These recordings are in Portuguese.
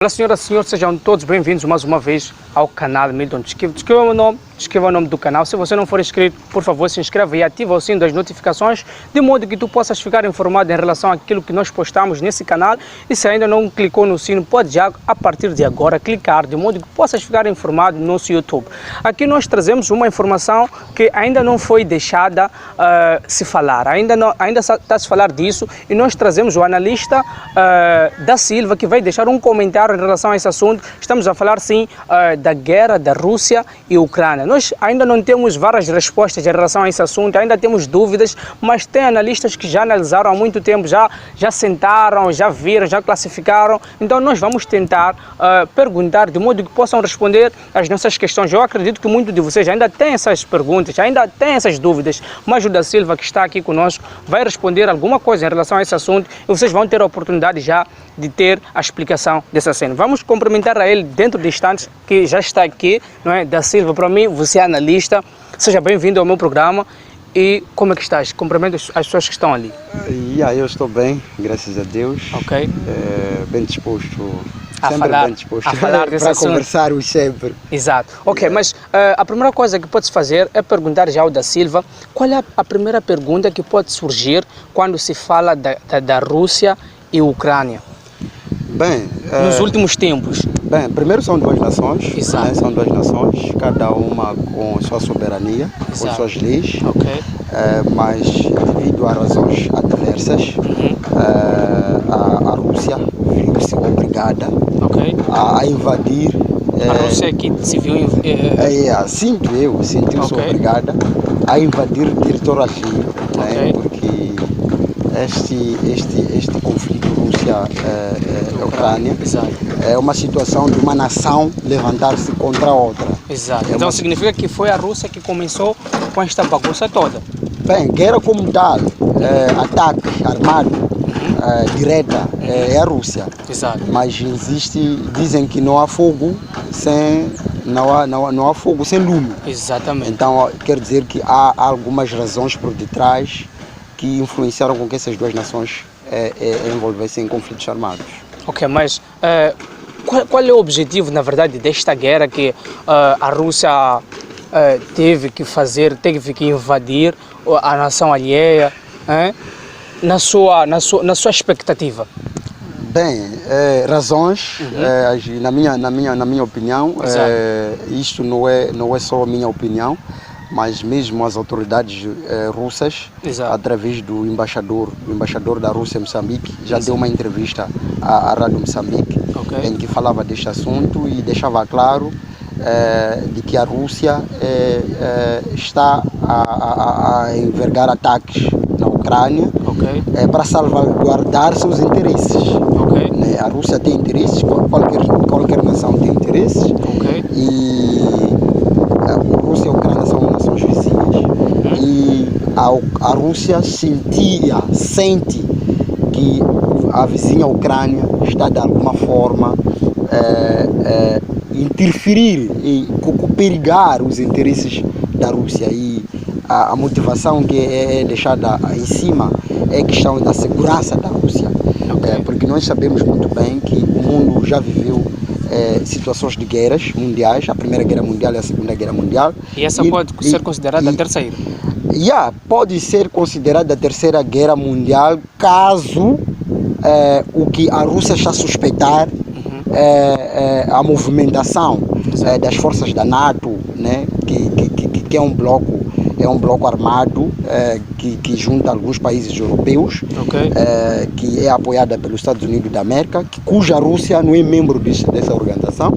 Olá senhoras e senhores, sejam todos bem-vindos mais uma vez ao canal Milton Desquiva. Descreva o nome do canal. Se você não for inscrito, por favor, se inscreva e ativa o sino das notificações, de modo que tu possas ficar informado em relação àquilo que nós postamos nesse canal. E se ainda não clicou no sino, pode já, a partir de agora, clicar, de modo que possas ficar informado no nosso YouTube. Aqui nós trazemos uma informação que ainda não foi deixada se falar, ainda está a se falar disso, e nós trazemos o analista da Silva, que vai deixar um comentário em relação a esse assunto. Estamos a falar sim da guerra da Rússia e Ucrânia. Nós ainda não temos várias respostas em relação a esse assunto, ainda temos dúvidas, mas tem analistas que já analisaram há muito tempo, já sentaram, já viram, já classificaram. Então nós vamos tentar perguntar de modo que possam responder as nossas questões. Eu acredito que muitos de vocês ainda têm essas perguntas, ainda têm essas dúvidas, mas o da Silva, que está aqui conosco, vai responder alguma coisa em relação a esse assunto e vocês vão ter a oportunidade já de ter a explicação dessa cena. Vamos cumprimentar a ele dentro de instantes, que já está aqui, não é? Da Silva, para mim, você é analista, seja bem-vindo ao meu programa. E como é que estás? Cumprimento as pessoas que estão ali. Eu estou bem, graças a Deus. Ok. Bem disposto, a falar desse para assunto. conversarmos sempre. Exato. Ok, mas a primeira coisa que podes fazer é perguntar já ao da Silva qual é a primeira pergunta que pode surgir quando se fala da Rússia e Ucrânia. Bem, nos últimos tempos. Bem, primeiro são duas nações, né? São duas nações, cada uma com sua soberania, com suas leis, mas devido a razões adversas, a Rússia viu-se obrigada a invadir. A Rússia que se viu... sentiu-se obrigada a invadir o território alheio, né? Porque este conflito Rússia-Ucrânia é uma situação de uma nação levantar-se contra a outra. Exato. Então significa que foi a Rússia que começou com esta bagunça toda? Bem, guerra como tal, ataque armado, direta, é a Rússia. Exato. Mas dizem que não há fogo sem lume. Exatamente. Então quer dizer que há algumas razões por detrás que influenciaram com que essas duas nações envolvessem em conflitos armados. Ok, mas qual é o objetivo, na verdade, desta guerra que a Rússia teve que invadir a nação alheia, na sua expectativa? Bem, razões, na minha opinião, isto não é só a minha opinião, mas mesmo as autoridades russas, através do embaixador da Rússia em Moçambique, já deu uma entrevista à Rádio Moçambique, em que falava deste assunto e deixava claro de que a Rússia está a envergar ataques na Ucrânia para salvaguardar seus interesses. A Rússia tem interesses, qualquer nação tem interesses, e a Rússia e a Ucrânia são nações vizinhas, e a Rússia sente que a vizinha Ucrânia está de alguma forma interferir e perigar os interesses da Rússia, e a motivação que é deixada em cima é a questão da segurança da Rússia, porque nós sabemos muito bem que o mundo já viveu situações de guerras mundiais, a Primeira Guerra Mundial e a Segunda Guerra Mundial. E essa pode ser considerada a terceira? Pode ser considerada a Terceira Guerra Mundial, caso o que a Rússia está a suspeitar a movimentação das forças da NATO, né? que é um bloco armado que junta alguns países europeus, que é apoiada pelos Estados Unidos da América, cuja Rússia não é membro dessa organização.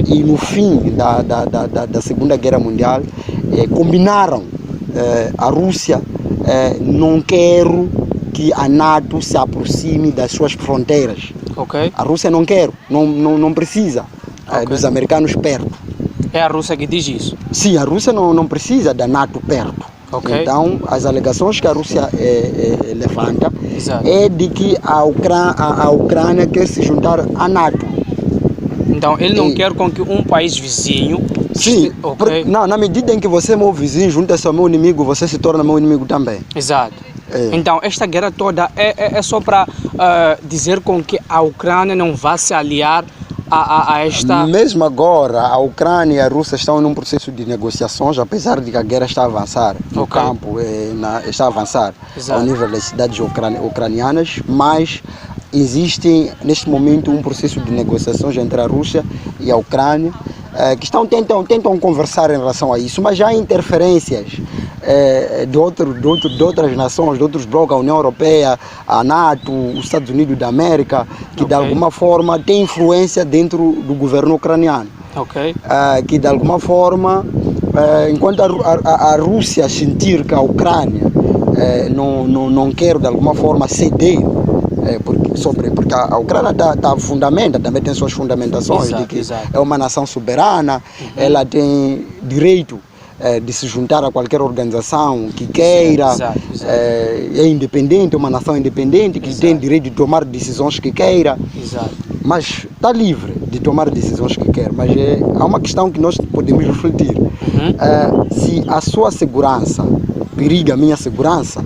E no fim da Segunda Guerra Mundial combinaram a Rússia não quer que a NATO se aproxime das suas fronteiras. A Rússia não precisa dos americanos perto. É a Rússia que diz isso? Sim, a Rússia não precisa da NATO perto. Então, as alegações que a Rússia levanta é de que a Ucrânia quer se juntar à NATO. Então, ele não quer com que um país vizinho... Sim, na medida em que você é meu vizinho, junta-se ao meu inimigo, você se torna meu inimigo também. Exato. Então, esta guerra toda é só para dizer com que a Ucrânia não vá se aliar a esta... Mesmo agora, a Ucrânia e a Rússia estão num processo de negociações, apesar de que a guerra está a avançar no campo, está a avançar ao nível das cidades ucranianas, mas existe neste momento um processo de negociações entre a Rússia e a Ucrânia, que tentam conversar em relação a isso, mas já há interferências de outras nações, de outros blocos, a União Europeia, a NATO, os Estados Unidos da América, que de alguma forma têm influência dentro do governo ucraniano. Que de alguma forma, enquanto a Rússia sentir que a Ucrânia não quer de alguma forma ceder, porque a Ucrânia também tem suas fundamentações, de que é uma nação soberana, ela tem direito de se juntar a qualquer organização que queira, é independente, é uma nação independente que tem direito de tomar decisões que queira, mas está livre de tomar decisões que quer. Mas há uma questão que nós podemos refletir, se a sua segurança periga a minha segurança,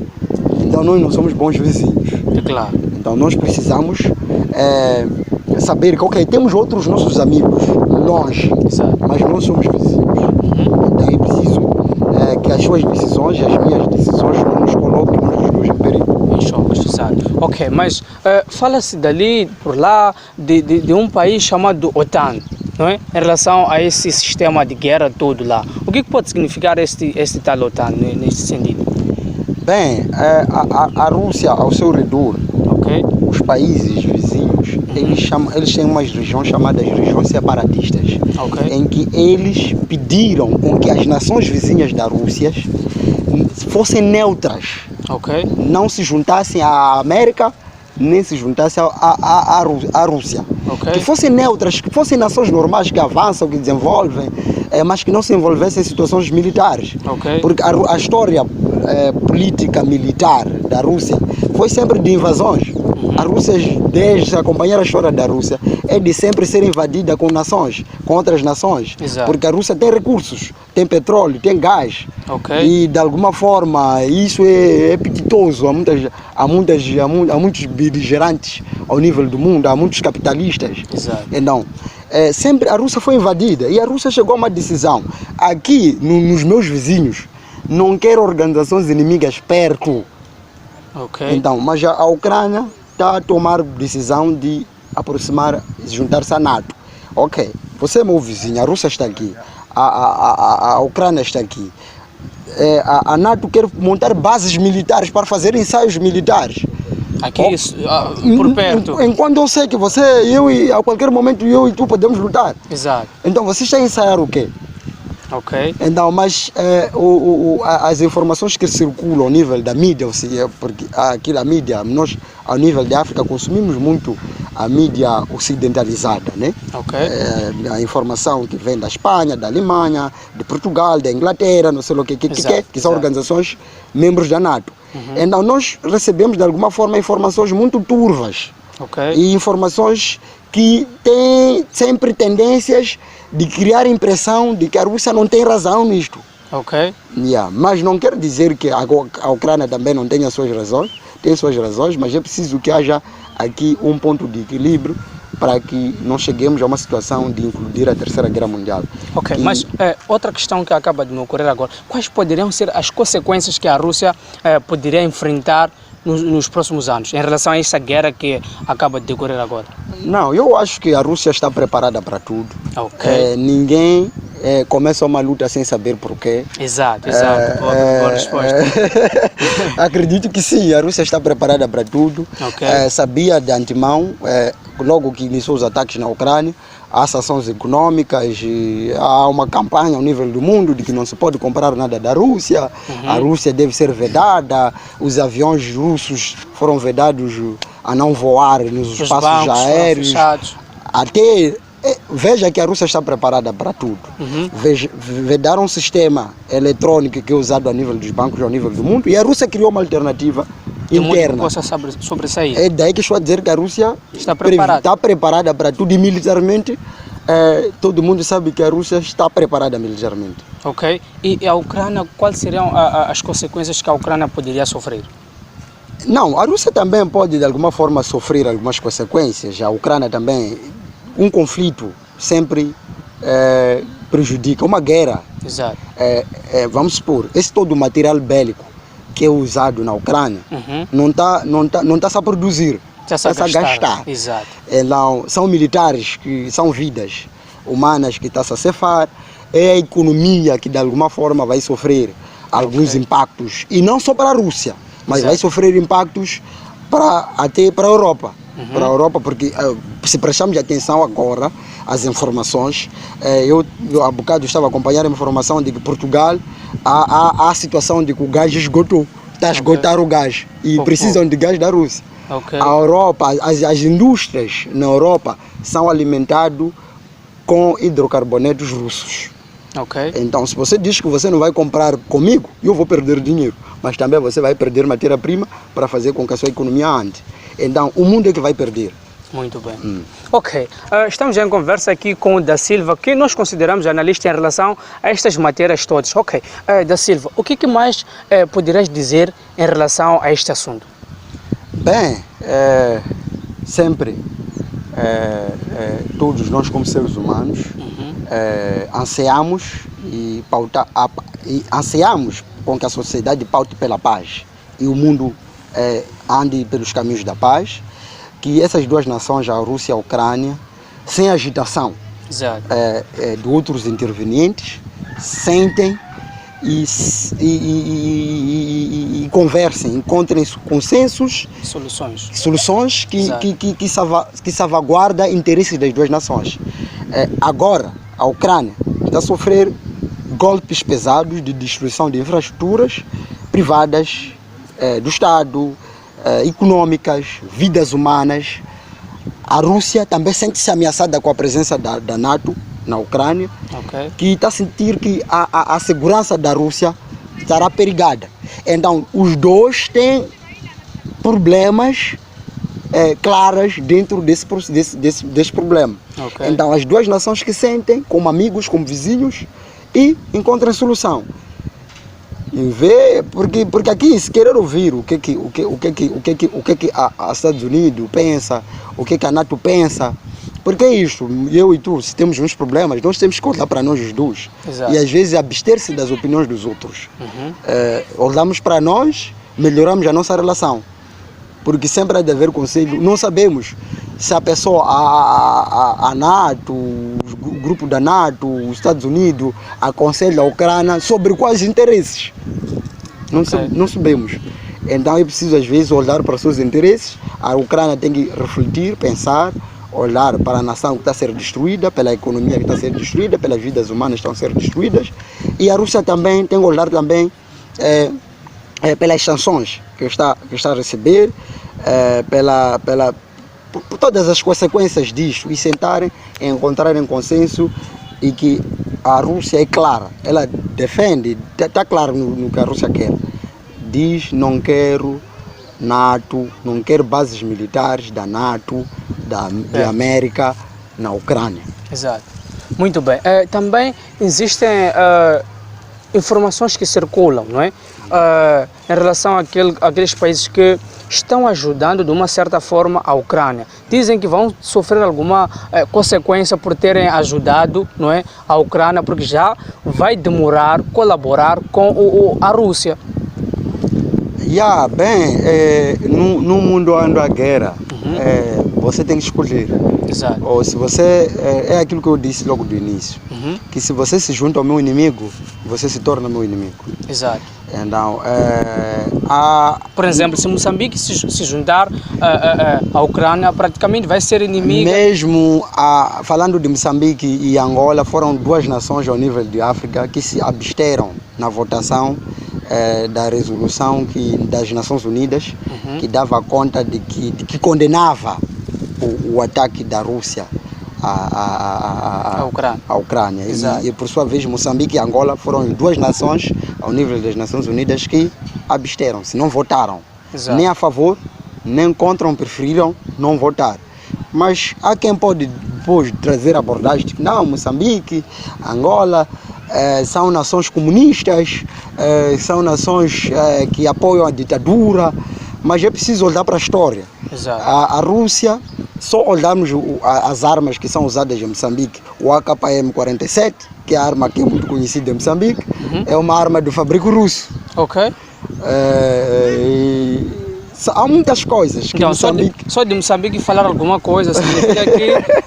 então nós não somos bons vizinhos. Claro. Então nós precisamos saber que temos outros nossos amigos longe, mas não somos vizinhos. Então é preciso que as suas decisões e as minhas decisões não nos coloquem nos dois em perigo. Em choque, exato. Ok, mas fala-se dali, por lá, de um país chamado OTAN, não é? Em relação a esse sistema de guerra todo lá. O que pode significar este tal OTAN nesse sentido? Bem, a Rússia ao seu redor, os países vizinhos, eles têm umas regiões chamadas regiões separatistas, em que eles pediram com que as nações vizinhas da Rússia fossem neutras, não se juntassem à América, nem se juntassem à Rússia. Que fossem neutras, que fossem nações normais que avançam, que desenvolvem, mas que não se envolvessem em situações militares. Porque a história política militar da Rússia foi sempre de invasões. A Rússia, desde acompanhar a história da Rússia, é de sempre ser invadida com nações, com outras nações. Porque a Rússia tem recursos, tem petróleo, tem gás. E de alguma forma isso é apetitoso a muitos beligerantes ao nível do mundo, há muitos capitalistas. Então, sempre a Rússia foi invadida e a Rússia chegou a uma decisão. Aqui, nos meus vizinhos, não quero organizações inimigas perto. Então, mas a Ucrânia está a tomar decisão de aproximar, juntar-se à NATO. Você é meu vizinho, a Rússia está aqui, a Ucrânia está aqui. A NATO quer montar bases militares para fazer ensaios militares. Aqui, por perto. Enquanto eu sei que eu e a qualquer momento eu e tu podemos lutar. Então você está a ensaiar o quê? Então, mas as informações que circulam ao nível da mídia, porque aqui a mídia, nós ao nível da África consumimos muito a mídia ocidentalizada, né? A informação que vem da Espanha, da Alemanha, de Portugal, da Inglaterra, não sei o que são organizações membros da NATO. Então nós recebemos de alguma forma informações muito turvas e informações que têm sempre tendências de criar a impressão de que a Rússia não tem razão nisto. Mas não quer dizer que a Ucrânia também não tenha suas razões, tem suas razões, mas é preciso que haja aqui um ponto de equilíbrio para que não cheguemos a uma situação de incluir a Terceira Guerra Mundial. Mas outra questão que acaba de me ocorrer agora, quais poderiam ser as consequências que a Rússia poderia enfrentar nos próximos anos, em relação a essa guerra que acaba de decorrer agora? Não, eu acho que a Rússia está preparada para tudo. Ninguém começa uma luta sem saber porquê. Exato, boa resposta. Acredito que sim, a Rússia está preparada para tudo. Sabia de antemão, logo que iniciou os ataques na Ucrânia, há sanções econômicas, há uma campanha ao nível do mundo de que não se pode comprar nada da Rússia, a Rússia deve ser vedada, os russos foram vedados a não voar nos espaços aéreos. Veja que a Rússia está preparada para tudo. Vedaram um sistema eletrônico que é usado a nível dos bancos, ao nível do mundo, e a Rússia criou uma alternativa interna. Possa sobressair. É daí que estou a dizer que a Rússia está preparada para tudo e militarmente. Todo mundo sabe que a Rússia está preparada militarmente. E a Ucrânia, quais seriam as consequências que a Ucrânia poderia sofrer? Não, a Rússia também pode de alguma forma sofrer algumas consequências. A Ucrânia também um conflito sempre prejudica. Uma guerra, Exato. vamos supor, esse todo o material bélico que é usado na Ucrânia não está a produzir, está a gastar. Exato. Então, são militares que são vidas humanas que estão a ceifar, é a economia que de alguma forma vai sofrer alguns impactos, e não só para a Rússia, mas vai sofrer impactos até para a Europa. Para a Europa, porque se prestarmos atenção agora às informações, eu há bocado estava a acompanhar a informação de que Portugal há a situação de que o gás esgotou, está a esgotar o gás e precisam de gás da Rússia. A Europa, as indústrias na Europa são alimentadas com hidrocarbonetos russos. Então, se você diz que você não vai comprar comigo, eu vou perder dinheiro, mas também você vai perder matéria-prima para fazer com que a sua economia ande. Então, o mundo é que vai perder. Muito bem. Ok. Estamos em conversa aqui com o Da Silva, que nós consideramos analista em relação a estas matérias todas. Ok. Da Silva, o que mais poderás dizer em relação a este assunto? Bem, sempre todos nós como seres humanos ansiamos ansiamos com que a sociedade paute pela paz e o mundo ande pelos caminhos da paz, que essas duas nações, a Rússia e a Ucrânia, sem agitação de outros intervenientes, sentem e conversem, encontrem consensos, soluções que salvaguardam interesses das duas nações. Agora, a Ucrânia está a sofrer golpes pesados de destruição de infraestruturas privadas do Estado, econômicas, vidas humanas. A Rússia também sente-se ameaçada com a presença da NATO na Ucrânia, que está a sentir que a segurança da Rússia estará perigada. Então, os dois têm problemas claros dentro desse problema. Então, as duas nações que sentem como amigos, como vizinhos, e encontram solução. Porque aqui, se querer ouvir o que a Estados Unidos pensa, o que a NATO pensa, porque é isto, eu e tu, se temos uns problemas, nós temos que olhar para nós os dois. E às vezes abster-se das opiniões dos outros. Olhamos para nós, melhoramos a nossa relação. Porque sempre há de haver conselho. Não sabemos se a pessoa, a NATO, o grupo da NATO, os Estados Unidos, aconselha a Ucrânia sobre quais interesses. Não sabemos. Então é preciso às vezes olhar para os seus interesses. A Ucrânia tem que refletir, pensar, olhar para a nação que está a ser destruída, pela economia que está a ser destruída, pelas vidas humanas que estão a ser destruídas. E a Rússia também tem que olhar também pelas sanções que está a receber, por todas as consequências disto, e sentarem, encontrarem consenso, e que a Rússia é clara, ela defende, está claro no que a Rússia quer. Diz: não quero NATO, não quero bases militares da NATO, da América na Ucrânia. Exato. Muito bem. Também existem informações que circulam, não é? Em relação àqueles países que estão ajudando de uma certa forma a Ucrânia. Dizem que vão sofrer alguma consequência por terem ajudado, não é, a Ucrânia, porque já vai demorar colaborar com a Rússia. No mundo onde há guerra, você tem que escolher. Exato. Ou se você, é aquilo que eu disse logo do início, que se você se junta ao meu inimigo, você se torna meu inimigo. Exato. Então, por exemplo, se Moçambique se juntar à Ucrânia, praticamente vai ser inimiga. Mesmo falando de Moçambique e Angola, foram duas nações ao nível de África que se absteram na votação da resolução das Nações Unidas, que dava conta de que condenava o ataque da Rússia à Ucrânia. E por sua vez, Moçambique e Angola foram duas nações ao nível das Nações Unidas que absteram-se, não votaram. Exato. Nem a favor, nem contra, preferiram não votar. Mas há quem pode depois trazer abordagem de que não, Moçambique, Angola são nações comunistas, são nações que apoiam a ditadura, mas é preciso olhar para a história. Exato. A Rússia só olharmos as armas que são usadas em Moçambique, o AKM-47, que é a arma que é muito conhecida em Moçambique, é uma arma do fabrico russo. Ok. Há muitas coisas que Então, Moçambique... só de Moçambique falar alguma coisa significa que...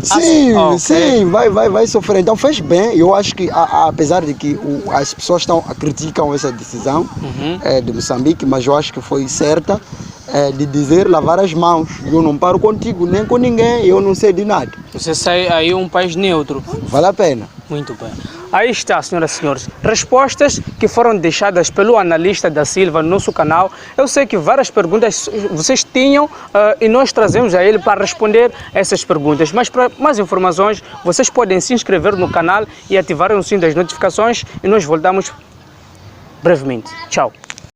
Sim, okay. sim, vai sofrer. Então fez bem. Eu acho que, apesar de que as pessoas criticam essa decisão de Moçambique, mas eu acho que foi certa de dizer lavar as mãos. Eu não paro contigo, nem com ninguém, eu não sei de nada. Você sai aí um país neutro. Vale a pena. Muito bem. Aí está, senhoras e senhores, respostas que foram deixadas pelo analista da Silva no nosso canal. Eu sei que várias perguntas vocês tinham e nós trazemos a ele para responder essas perguntas. Mas para mais informações, vocês podem se inscrever no canal e ativar o sininho das notificações e nós voltamos brevemente. Tchau.